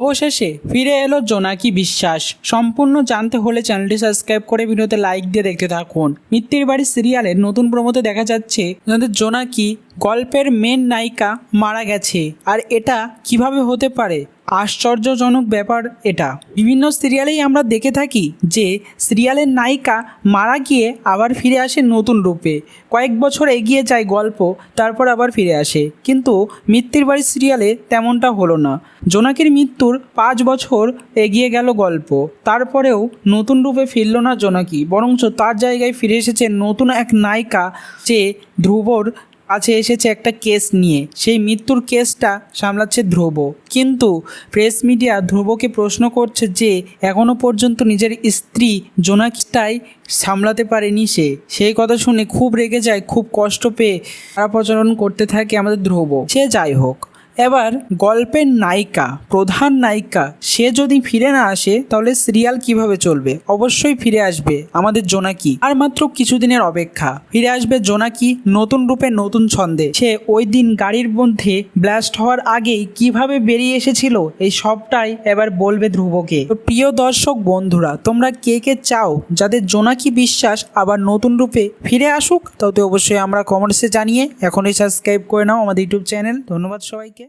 অবশেষে ফিরে এলো জোনাকি বিশ্বাস। সম্পূর্ণ জানতে হলে চ্যানেলটি সাবস্ক্রাইব করে ভিডিওতে লাইক দিয়ে দেখতে থাকুন। মিত্তির বাড়ি সিরিয়ালের নতুন প্রোমোতে দেখা যাচ্ছে যাদের জোনাকি গল্পের মেন নায়িকা মারা গেছে। আর এটা কিভাবে হতে পারে, আশ্চর্যজনক ব্যাপার এটা। বিভিন্ন সিরিয়ালেই আমরা দেখে থাকি যে সিরিয়ালের নায়িকা মারা গিয়ে আবার ফিরে আসে নতুন রূপে, কয়েক বছর এগিয়ে যায় গল্প, তারপর আবার ফিরে আসে। কিন্তু মিত্তির বাড়ি সিরিয়ালে তেমনটা হলো না। জোনাকির মৃত্যুর 5 বছর এগিয়ে গেল গল্প, তারপরেও নতুন রূপে ফিরল না জোনাকি, বরঞ্চ তার জায়গায় ফিরে এসেছে নতুন এক নায়িকা, যে ধ্রুবর কাছে এসেছে একটা কেস নিয়ে। সেই মৃত্যুর কেসটা সামলাচ্ছে ধ্রুব। কিন্তু প্রেস মিডিয়া ধ্রুবকে প্রশ্ন করছে যে এখনও পর্যন্ত নিজের স্ত্রী জোনাকিটাই সামলাতে পারেনি সে। সেই কথা শুনে খুব রেগে যায়, খুব কষ্ট পেয়ে খারাপ আচরণ করতে থাকে আমাদের ধ্রুব। সে যাই হোক, এবার গল্পের নায়িকা, প্রধান নায়িকা, সে যদি ফিরে না আসে তাহলে সিরিয়াল কিভাবে চলবে? অবশ্যই ফিরে আসবে আমাদের জোনাকি। আর মাত্র কিছুদিনের অপেক্ষা, ফিরে আসবে জোনাকি নতুন রূপে, নতুন ছন্দে। সে ওই দিন গাড়ির মধ্যে ব্লাস্ট হওয়ার আগেই কিভাবে বেরিয়ে এসেছিল, এই সবটাই এবার বলবে ধ্রুবকে। তো প্রিয় দর্শক বন্ধুরা, তোমরা কে কে চাও যাদের জোনাকি বিশ্বাস আবার নতুন রূপে ফিরে আসুক? তাতে অবশ্যই আমরা কমেন্টসে জানিয়ে এখনই সাবস্ক্রাইব করে নাও আমাদের ইউটিউব চ্যানেল। ধন্যবাদ সবাইকে।